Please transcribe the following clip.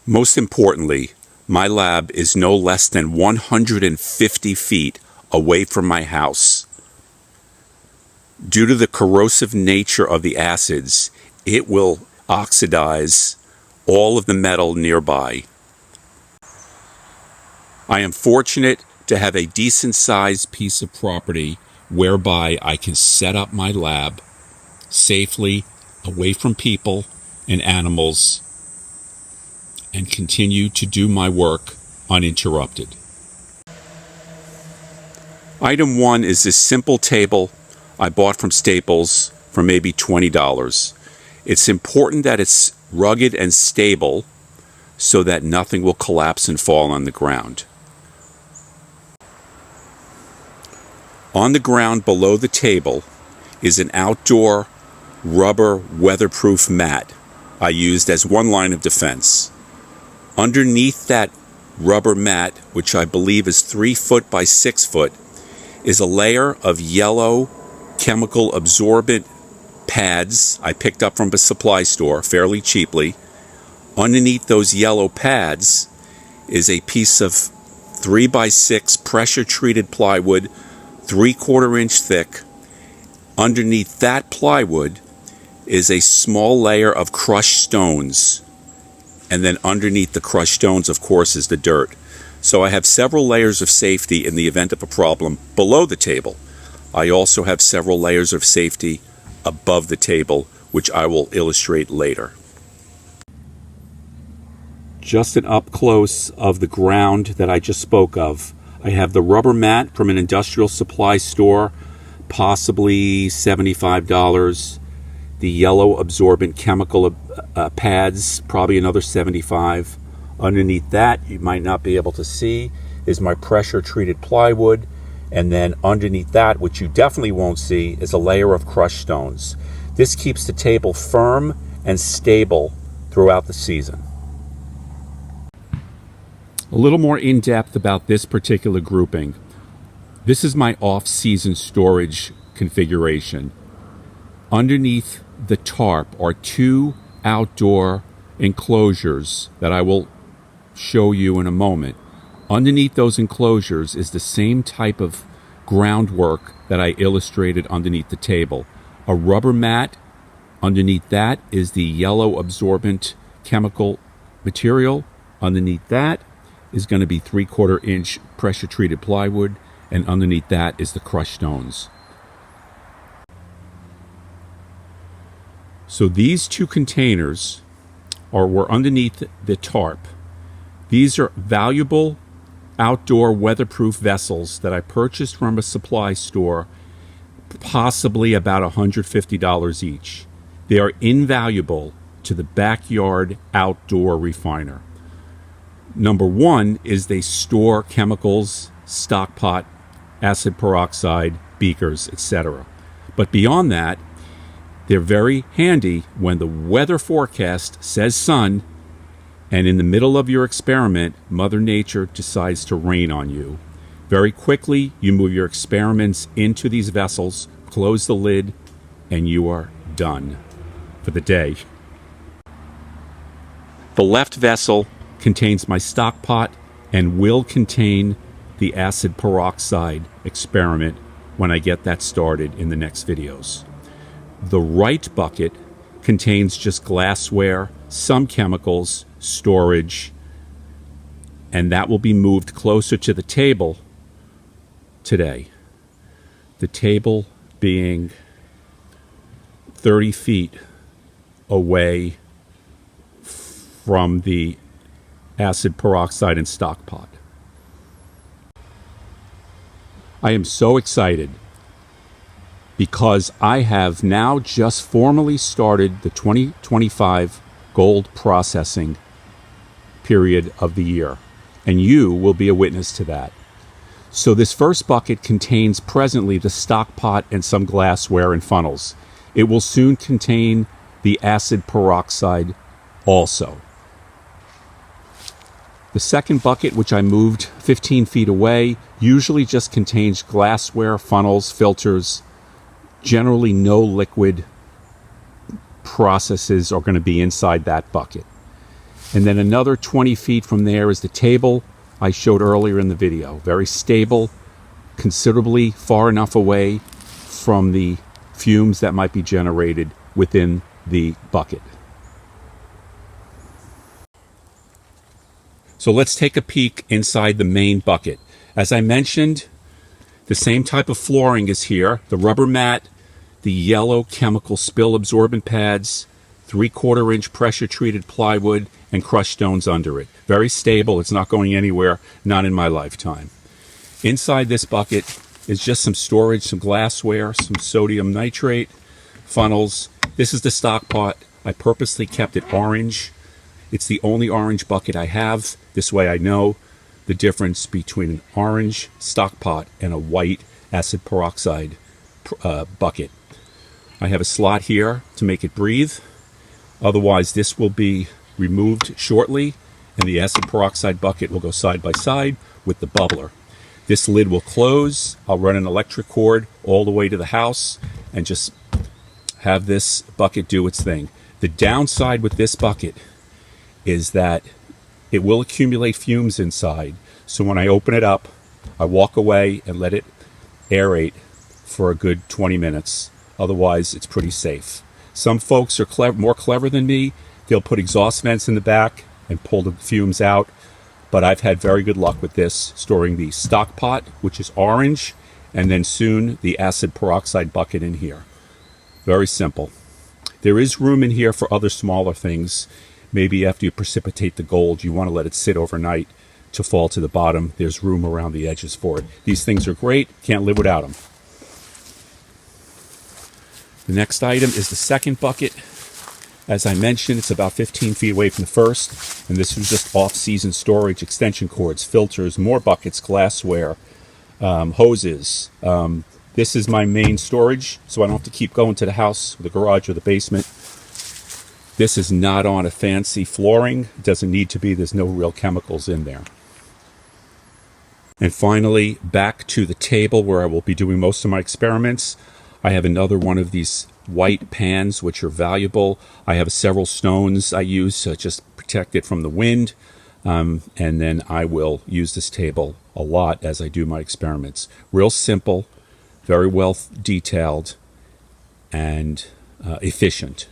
Most importantly, my lab is no less than 150 feet away from my house. Due to the corrosive nature of the acids, it will oxidize all of the metal nearby. I am fortunate to have a decent-sized piece of property whereby I can set up my lab safely away from people and animals and continue to do my work uninterrupted. Item 1 is this simple table I bought from Staples for maybe $20. It's important that it's rugged and stable so that nothing will collapse and fall on the ground. On the ground below the table is an outdoor rubber weatherproof mat I used as one line of defense. Underneath that rubber mat, which I believe is 3 foot by 6 foot, is a layer of yellow chemical absorbent pads I picked up from a supply store fairly cheaply. Underneath those yellow pads is a piece of 3 by 6 pressure treated plywood, 3/4 inch thick. Underneath that plywood is a small layer of crushed stones. And then underneath the crushed stones, of course, is the dirt. So I have several layers of safety in the event of a problem below the table. I also have several layers of safety above the table, which I will illustrate later. Just an up close of the ground that I just spoke of. I have the rubber mat from an industrial supply store, possibly $75. The yellow absorbent chemical pads, probably another $75. Underneath that, you might not be able to see, is my pressure treated plywood. And then underneath that, which you definitely won't see, is a layer of crushed stones. This keeps the table firm and stable throughout the season. A little more in-depth about this particular grouping. This is my off-season storage configuration. Underneath the tarp are 2 outdoor enclosures that I will show you in a moment. Underneath those enclosures is the same type of groundwork that I illustrated underneath the table. A rubber mat. Underneath that is the yellow absorbent chemical material. Underneath that is going to be 3/4 inch pressure treated plywood, and underneath that is the crushed stones. So these 2 containers were underneath the tarp. These are valuable outdoor weatherproof vessels that I purchased from a supply store, possibly about $150 each. They are invaluable to the backyard outdoor refiner. Number 1 is they store chemicals, stock pot, acid peroxide, beakers, etc. But beyond that, they're very handy when the weather forecast says sun, and in the middle of your experiment, Mother Nature decides to rain on you. Very quickly, you move your experiments into these vessels, close the lid, and you are done for the day. The left vessel contains my stock pot and will contain the acid peroxide experiment when I get that started in the next videos. The right bucket contains just glassware, some chemicals, storage, and that will be moved closer to the table today. The table being 30 feet away from the acid peroxide and stock pot. I am so excited because I have now just formally started the 2025 gold processing period of the year, and you will be a witness to that. So this first bucket contains presently the stock pot and some glassware and funnels. It will soon contain the acid peroxide also. The second bucket, which I moved 15 feet away, usually just contains glassware, funnels, filters. Generally, no liquid processes are going to be inside that bucket. And then another 20 feet from there is the table I showed earlier in the video. Very stable, considerably far enough away from the fumes that might be generated within the bucket. So let's take a peek inside the main bucket. As I mentioned, the same type of flooring is here. The rubber mat, the yellow chemical spill absorbent pads, 3/4 inch pressure treated plywood, and crushed stones under it. Very stable. It's not going anywhere, not in my lifetime. Inside this bucket is just some storage, some glassware, some sodium nitrate, funnels. This is the stock pot. I purposely kept it orange. It's the only orange bucket I have. This way I know the difference between an orange stock pot and a white acid peroxide bucket. I have a slot here to make it breathe. Otherwise, this will be removed shortly, and the acid peroxide bucket will go side by side with the bubbler. This lid will close. I'll run an electric cord all the way to the house and just have this bucket do its thing. The downside with this bucket is that it will accumulate fumes inside. So when I open it up, I walk away and let it aerate for a good 20 minutes. Otherwise, it's pretty safe. Some folks are more clever than me. They'll put exhaust vents in the back and pull the fumes out. But I've had very good luck with this, storing the stock pot, which is orange, and then soon the acid peroxide bucket in here. Very simple. There is room in here for other smaller things. Maybe after you precipitate the gold, you want to let it sit overnight to fall to the bottom. There's room around the edges for it. These things are great. Can't live without them. The next item is the second bucket. As I mentioned, it's about 15 feet away from the first, and this was just off-season storage, extension cords, filters, more buckets, glassware, hoses. This is my main storage, so I don't have to keep going to the house, the garage, or the basement. This is not on a fancy flooring. It doesn't need to be. There's no real chemicals in there. And finally, back to the table where I will be doing most of my experiments. I have another one of these white pans, which are valuable. I have several stones I use to just protect it from the wind. And then I will use this table a lot as I do my experiments. Real simple, very well detailed, and efficient.